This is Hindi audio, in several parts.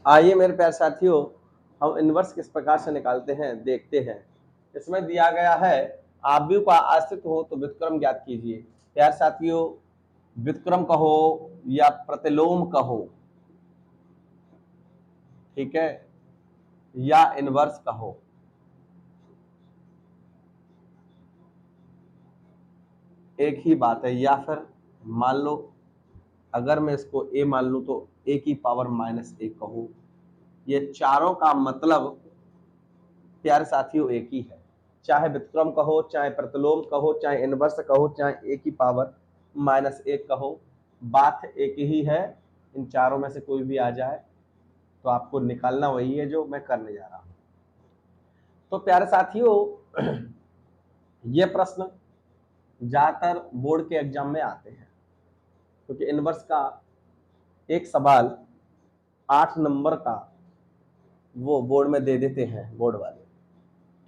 आइए मेरे प्यारे साथियों, हम इनवर्स किस प्रकार से निकालते हैं देखते हैं। इसमें दिया गया है आव्यूह का अस्तित्व हो तो व्युत्क्रम ज्ञात कीजिए। प्यारे साथियों, व्युत्क्रम कहो या प्रतिलोम कहो, ठीक है, या इनवर्स कहो, एक ही बात है। या फिर मान लो अगर मैं इसको a मान लूं तो a की पावर -1 कहूं, ये चारों का मतलब प्यारे साथियों एक ही है। चाहे व्युत्क्रम कहो, चाहे प्रतिलोम कहो, चाहे इनवर्स कहो, चाहे a की पावर -1 कहो, बात एक ही है। इन चारों में से कोई भी आ जाए तो आपको निकालना वही है जो मैं करने जा रहा हूं। तो प्यारे साथियों, ये प्रश्न ज्यादातर बोर्ड के एग्जाम में आते हैं, क्योंकि इनवर्स का एक सवाल 8 नंबर का वो बोर्ड में दे देते हैं बोर्ड वाले।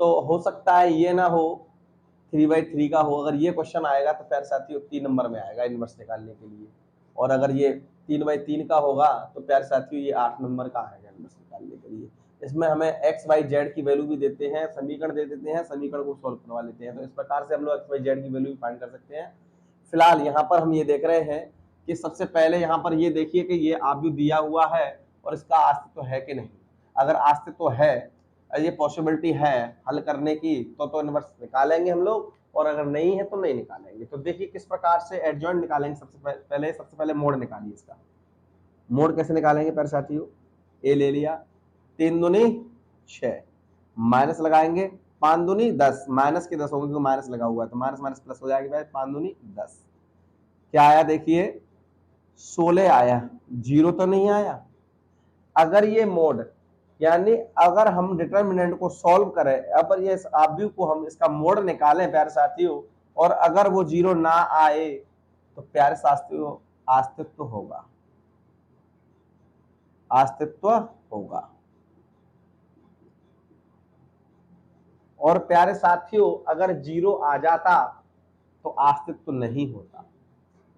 तो हो सकता है ये ना हो 3/3 का हो। अगर ये क्वेश्चन आएगा तो प्यारे साथियों 3 नंबर में आएगा इनवर्स निकालने के लिए, और अगर ये 3/3 का होगा तो प्यारे साथियों ये 8 नंबर का आएगा इनवर्स निकालने के लिए। इसमें हमें एक्स वाई जेड की वैल्यू भी देते हैं, समीकरण दे देते हैं, समीकरण को सोल्व करवा लेते हैं। तो इस प्रकार से हम लोग एक्स वाई जेड की वैल्यू भी फाइंड कर सकते हैं। फिलहाल यहाँ पर हम ये देख रहे हैं कि सबसे पहले यहाँ पर ये देखिए कि ये आव्यूह दिया हुआ है और इसका अस्तित्व है कि नहीं। अगर अस्तित्व है, ये पॉसिबिलिटी है हल करने की, तो इनवर्स निकालेंगे हम लोग, और अगर नहीं है तो नहीं निकालेंगे। तो देखिए किस प्रकार से एडजॉइंट निकालेंगे। सबसे पहले मोड निकालिए। इसका मोड कैसे निकालेंगे प्यारे साथियों, ए ले लिया, 3 दूनी 6, माइनस लगाएंगे, 5 दूनी 10, माइनस के 10 होंगे क्योंकि माइनस लगा हुआ है, तो माइनस माइनस प्लस हो जाएगा भाई, 5 दूनी 10। क्या आया देखिए, 16 आया, जीरो तो नहीं आया। अगर ये मोड, यानी अगर हम डिटर्मिनेंट को सॉल्व करें, अब ये आव्यूह को हम इसका मोड निकालें प्यारे साथियों, और अगर वो जीरो ना आए तो प्यारे साथियों अस्तित्व होगा, अस्तित्व होगा। और प्यारे साथियों अगर जीरो आ जाता तो अस्तित्व नहीं होता,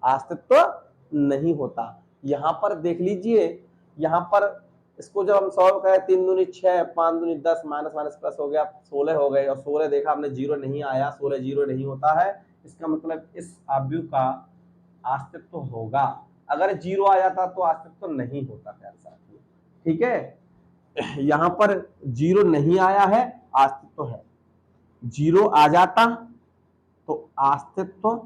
अस्तित्व नहीं होता। यहां पर देख लीजिए, यहां पर इसको जब हम सॉल्व करें, 3 दूनी 6, 5 दूनी 10, माइनस माइनस प्लस हो गया, 16 हो गए, और 16 देखा हमने जीरो नहीं आया, 16 जीरो नहीं होता है। इसका मतलब इस आव्यूह का अस्तित्व होगा। अगर जीरो आ जाता तो अस्तित्व नहीं होता प्यारे साथियों, ठीक है। यहां पर जीरो नहीं आया है, अस्तित्व है। जीरो आ जाता तो अस्तित्व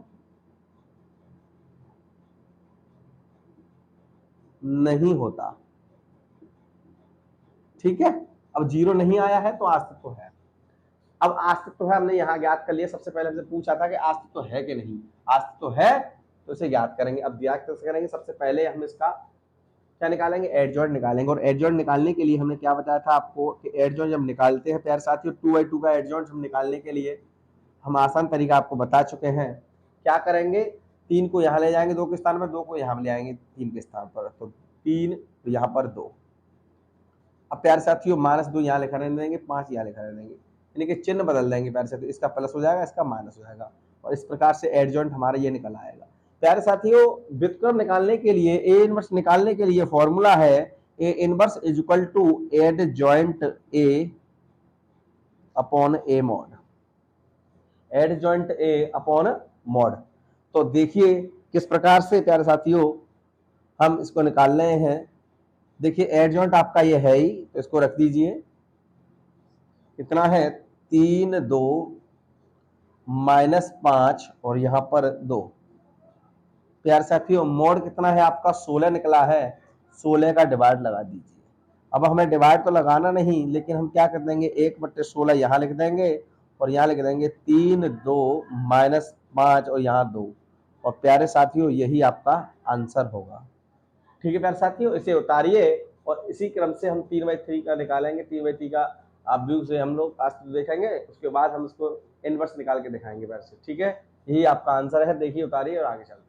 नहीं होता, ठीक है। अब जीरो नहीं आया है तो अस्तित्व है। अब अस्तित्व है हमने यहां ज्ञात कर लिया। सबसे पहले हमसे पूछा था कि अस्तित्व है कि नहीं, अस्तित्व है तो इसे ज्ञात करेंगे। अब ज्ञात कैसे करेंगे, सबसे पहले हम इसका क्या निकालेंगे, एडजॉइंट निकालेंगे। और एडजॉइंट निकालने के लिए हमने क्या बताया था आपको कि एडजॉइंट जब निकालते हैं प्यारे साथियों, 2/2 का एडजॉइंट हम निकालने के लिए हम आसान तरीका आपको बता चुके हैं। क्या करेंगे, 3 को यहाँ ले जाएंगे 2 के स्थान पर, 2 को यहाँ ले आएंगे 3 के स्थान पर, तो 3 तो यहाँ पर 2। अब प्यारे साथियों -2 यहाँ लिखा रहने देंगे, 5 यहाँ लिखा रहने देंगे, यानी कि चिन्ह बदल देंगे प्यारे साथियों। इसका प्लस हो जाएगा, इसका माइनस हो जाएगा, और इस प्रकार से एडजॉइंट हमारा ये निकल आएगा। प्यारे साथियों व्युत्क्रम निकालने के लिए, ए इनवर्स निकालने के लिए फॉर्मूला है A inverse is equal to adjoint A upon A mod, adjoint A upon mod. तो देखिए किस प्रकार से प्यारे साथियों हम इसको निकाल रहे हैं। देखिए एडजॉइंट आपका ये है ही, तो इसको रख दीजिए। कितना है, 3 2 -5 और यहाँ पर 2। प्यारे साथियों मोड कितना है आपका, 16 निकला है, 16 का डिवाइड लगा दीजिए। अब हमें डिवाइड तो लगाना नहीं, लेकिन हम क्या कर देंगे, 1/16 यहाँ लिख देंगे, और यहाँ लिख देंगे 3 2 -5 और यहाँ 2। और प्यारे साथियों यही आपका आंसर होगा, ठीक है। प्यारे साथियों इसे उतारिए और इसी क्रम से हम 3/3 का निकालेंगे। 3/3 का आव्यूह से हम लोग अस्तित्व देखेंगे, उसके बाद हम इसको इनवर्स निकाल के दिखाएंगे प्यारे से, ठीक है। यही आपका आंसर है। देखिए उतारिए और आगे चलते हैं।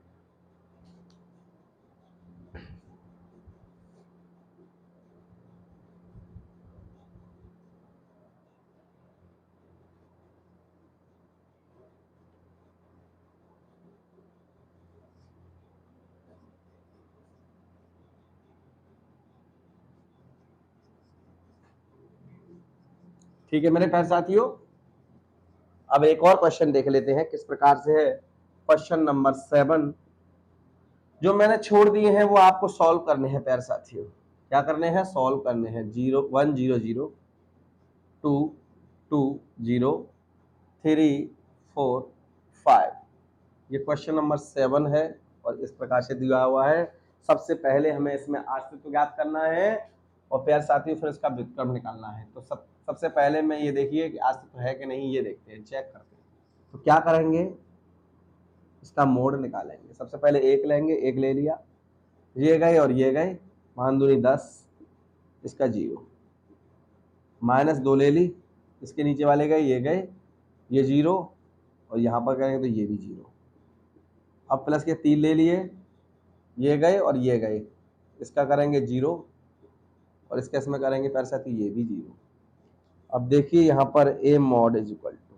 ठीक है मेरे प्यारे साथियों, अब एक और क्वेश्चन देख लेते हैं किस प्रकार से है। क्वेश्चन नंबर 7 जो मैंने छोड़ दिए हैं वो आपको सॉल्व करने हैं प्यारे साथियों। क्या करने हैं? सॉल्व करने हैं। 1 0 0 2 2 0 3 4 5, ये क्वेश्चन नंबर 7 है और इस प्रकार से दिया हुआ है। सबसे पहले हमें इसमें आश्रित ज्ञात करना है और प्यारे साथियों फिर इसका व्युत्क्रम निकालना है। तो सबसे पहले मैं ये देखिए कि आश्रित है कि नहीं, ये देखते हैं, चेक करते हैं। तो क्या करेंगे, इसका मोड निकालेंगे। सबसे पहले एक लेंगे, एक ले लिया, ये गए और ये गए, मान दूनी 10, इसका 0, -2 ले ली, इसके नीचे वाले गए, ये गए, ये 0 और यहाँ पर करेंगे तो ये भी 0। अब प्लस के 3 ले लिए, ये गए और ये गए, इसका करेंगे 0 और इसके इसमें करेंगे प्यारे साथी ये भी 0। अब देखिए यहाँ पर a mod is equal to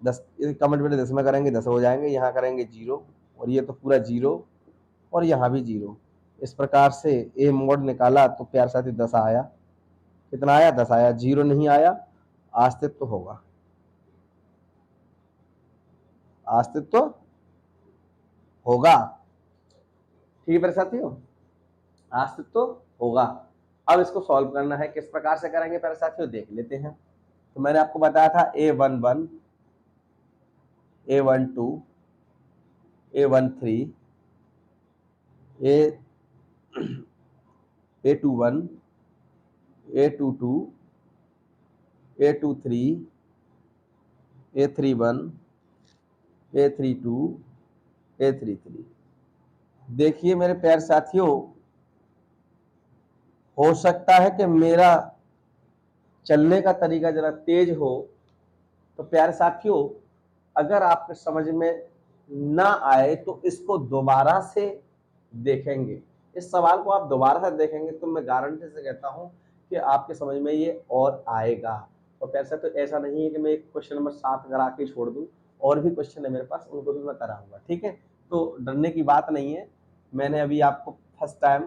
10, comment में 10 में करेंगे 10 हो जाएंगे, यहाँ करेंगे 0 और ये तो पूरा 0 और यहाँ भी 0। इस प्रकार से a mod निकाला तो प्यारे साथी 10 आया। कितना आया? 10 आया। 0 नहीं आया, अस्तित्व तो होगा, अस्तित्व तो होगा। ठीक है मेरे साथियों, अस्तित्व तो होगा। अब इसको सॉल्व करना है, किस प्रकार से करेंगे प्यारे साथियों देख लेते हैं। तो मैंने आपको बताया था A11 A12 A13 A21 A22 A23 A31 A32 A33। देखिए मेरे प्यारे साथियों, हो सकता है कि मेरा चलने का तरीका जरा तेज हो, तो प्यारे साथियों अगर आपके समझ में ना आए तो इसको दोबारा से देखेंगे, इस सवाल को आप दोबारा से देखेंगे तो मैं गारंटी से कहता हूं कि आपके समझ में ये और आएगा। और प्यारे साथियों ऐसा नहीं है कि मैं एक क्वेश्चन नंबर 7 करा के छोड़ दूं, और भी क्वेश्चन है मेरे पास, उनको भी मैं कराऊंगा। ठीक है, तो डरने की बात नहीं है। मैंने अभी आपको फर्स्ट टाइम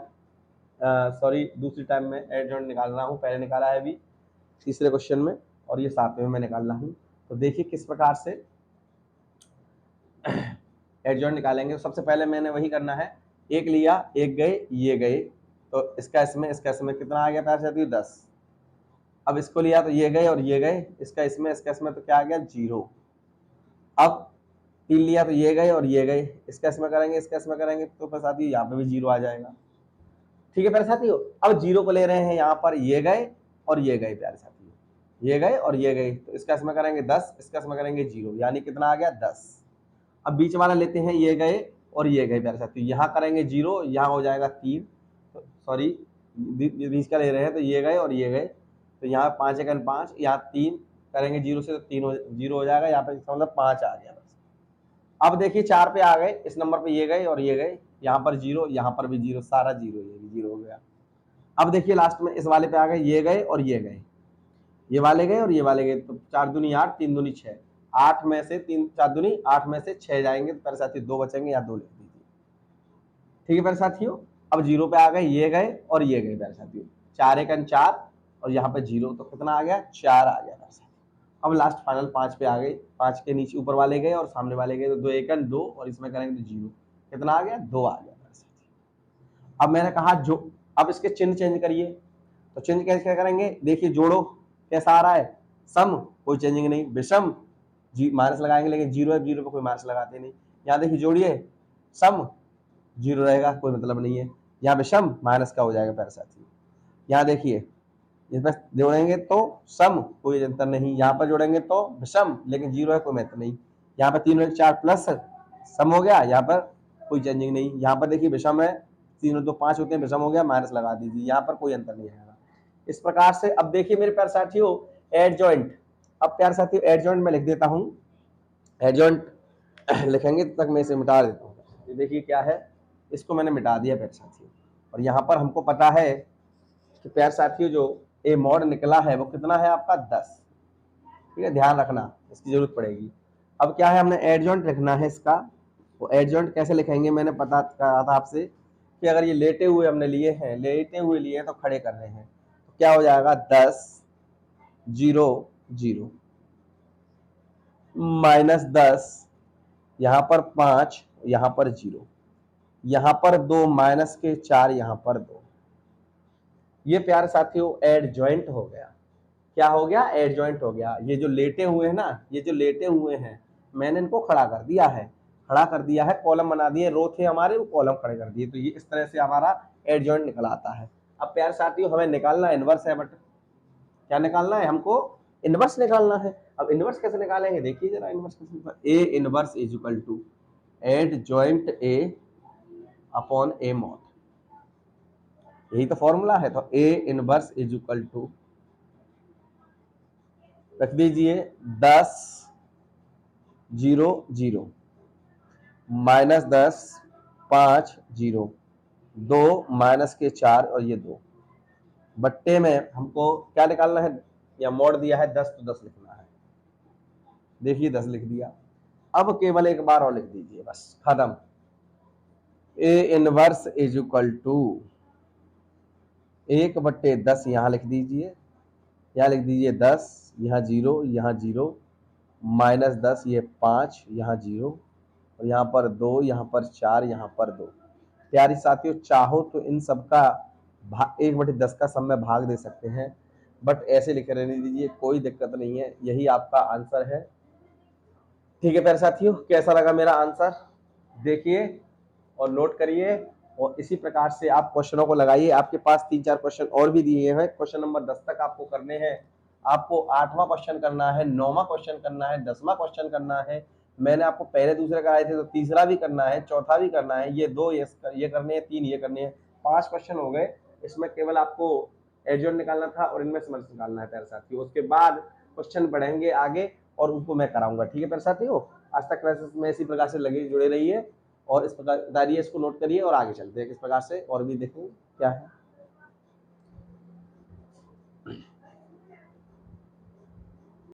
दूसरी टाइम में एडजॉइंट निकाल रहा हूँ, पहले निकाला है अभी तीसरे क्वेश्चन में और ये 7वें में मैं निकाल रहा हूँ। तो देखिए किस प्रकार से एडजॉइंट निकालेंगे। सबसे पहले मैंने वही करना है, एक लिया, एक गए, ये गए, तो इसका इसमें कितना आ गया प्यारे साथियों? 10। अब इसको लिया तो ये गए और ये गए, इसका इसमें तो क्या आ गया? 0। अब 3 लिया तो ये गए और ये गए, इसका इसमें करेंगे, इसका इसमें करेंगे तो प्यारे साथियों यहाँ पे भी 0 आ जाएगा। ठीक है प्यारे साथियों, अब 0 को ले रहे हैं यहाँ पर, ये गए और ये गए प्यारे साथियों, ये गए और ये गए, तो इसका इसमें करेंगे 10, इसका इसमें करेंगे 0, यानी कितना आ गया? 10। अब बीच वाला लेते हैं, ये गए और ये गए प्यारे साथियों, यहाँ करेंगे 0, यहाँ हो जाएगा 3, सॉरी बीच का ले रहे हैं तो ये गए और ये गए, तो यहाँ 5 1 5, यहाँ 3 करेंगे 0 से तो 0 हो जाएगा, यहाँ पे मतलब 5 आ गया। अब देखिए 4 पे आ गए, इस नंबर पे ये गए और ये गए, यहाँ पर 0, यहाँ पर भी 0, सारा 0, ये भी 0 हो गया। अब देखिए लास्ट में इस वाले पे आ गए, ये गए और ये गए, ये वाले गए और ये वाले गए, तो 4 दूनी 8, 3 दूनी 6, 8 में से 3 4 दूनी 8 में से 6 जाएंगे तो प्यारे साथियों 2 बचेंगे, या 2 लिख दीजिए। ठीक है प्यारे साथियों, अब 0 पे आ गए, ये गए और ये गए प्यारे साथियों, 4 1 4 और यहाँ पे 0, तो कितना आ गया? 4 आ गया प्यारे साथियों। अब लास्ट फाइनल 5 पे आ गए, 5 के नीचे ऊपर वाले गए और सामने वाले गए, तो 2 1 2 और इसमें करेंगे तो 0, कितना आ गया? 2 आ गया प्यारे साथियों। अब मैंने कहा जो, अब इसके चिन्ह चेंज करिए, तो चिन्ह कैसे करेंगे? देखिए जोड़ो, कैसा आ रहा है? सम, कोई चेंजिंग नहीं, विषम माइनस लगाएंगे, लेकिन 0 है, 0 पे कोई माइनस लगाते नहीं। यहाँ देखिए जोड़िए, सम 0 रहेगा, कोई मतलब नहीं है, यहाँ विषम माइनस का हो जाएगा प्यारे साथियों। यहाँ देखिए इसमें जोड़ेंगे तो सम, कोई अंतर नहीं, यहाँ पर जोड़ेंगे तो विषम, लेकिन 0 है, कोई महत्व नहीं। यहाँ पर 3 1 4 प्लस सम हो गया, यहाँ पर कोई चेंजिंग नहीं। यहाँ पर देखिए विषम है, 3 2 5 होते हैं, विषम हो गया, माइनस लगा दीजिए, यहाँ पर कोई अंतर नहीं आएगा। इस प्रकार से अब देखिए मेरे प्यारे साथियों एडजॉइंट, अब प्यारे साथियों एडजॉइंट में लिख देता हूँ, एडजॉइंट लिखेंगे तक मैं इसे मिटा देता हूँ। देखिए क्या है, इसको मैंने मिटा दिया प्यारे साथियों, और यहाँ पर हमको पता है कि प्यारे साथियों जो ए मॉड निकला है वो कितना है आपका? 10। ठीक है, ध्यान रखना, इसकी जरूरत पड़ेगी। अब क्या है, हमने एडजॉइंट लिखना है इसका, वो एडजॉइंट कैसे लिखेंगे मैंने पता कहा था आपसे कि अगर ये लेटे हुए हमने लिए हैं, लेटे हुए लिए हैं तो खड़े कर रहे हैं, तो क्या हो जाएगा? 10 0 0, -10, यहाँ पर 5, यहाँ पर 0, यहाँ पर 2, -4, यहाँ पर 2। ये प्यारे साथियों एडजॉइंट हो गया। क्या हो गया? एडजॉइंट हो गया। ये जो लेटे हुए हैं ना, ये जो लेटे हुए हैं, मैंने इनको खड़ा कर दिया है, कॉलम बना दिए, रो थे हमारे, वो कॉलम खड़े कर दिए, तो ये इस तरह से हमारा एडजॉइंट निकल आता है। अब प्यारे साथियों हमें निकालना इनवर्स है, बट क्या निकालना है हमको? इनवर्स निकालना है। अब इनवर्स कैसे निकालेंगे? देखिए जरा इनवर्स कैसे। A inverse is equal to adjoint A upon A mod, यही तो फॉर्मूला है। तो A inverse is equal to, रख दीजिए 10, 0, 0, -10, 5, 0, 2, -4 और ये 2, बट्टे में हमको क्या निकालना है? या मोड़ दिया है 10, तो 10 लिखना है। देखिए 10 लिख दिया। अब केवल एक बार और लिख दीजिए, बस खत्म। A inverse is equal to 1/10 यहाँ लिख दीजिए, यहाँ लिख दीजिए 10, यहाँ 0, यहाँ 0, -10, ये 5, यहाँ 0, और यहाँ पर 2, यहाँ पर 4, यहाँ पर 2। प्यारे साथियों चाहो तो इन सबका 1/10 का सब में भाग दे सकते हैं, बट ऐसे लिखे रहने दीजिए, कोई दिक्कत नहीं है, यही आपका आंसर है। ठीक है प्यारे साथियों, कैसा लगा मेरा आंसर? देखिए और नोट करिए, और इसी प्रकार से आप क्वेश्चनों को लगाइए। आपके पास 3-4 क्वेश्चन और भी दिए हैं। क्वेश्चन नंबर 10 तक आपको करने हैं। आपको 8वां क्वेश्चन करना है, 9वां क्वेश्चन करना है, 10वां क्वेश्चन करना है। मैंने आपको पहले दूसरे कराए थे, तो तीसरा भी करना है, चौथा भी करना है। ये 2 ये करने हैं, 3 ये करने हैं, 5 क्वेश्चन हो गए। इसमें केवल आपको एडजॉइंट निकालना था और इनमें समझ निकालना है प्यारे साथियों। उसके बाद क्वेश्चन बढ़ेंगे आगे और उनको मैं कराऊंगा। ठीक है प्यारे साथियों, आज तक क्लासेस में इसी प्रकार से लगे जुड़े रहिए और इस प्रकार बताइए, इसको नोट करिए और आगे चलते हैं किस प्रकार से, और भी देखेंगे क्या है।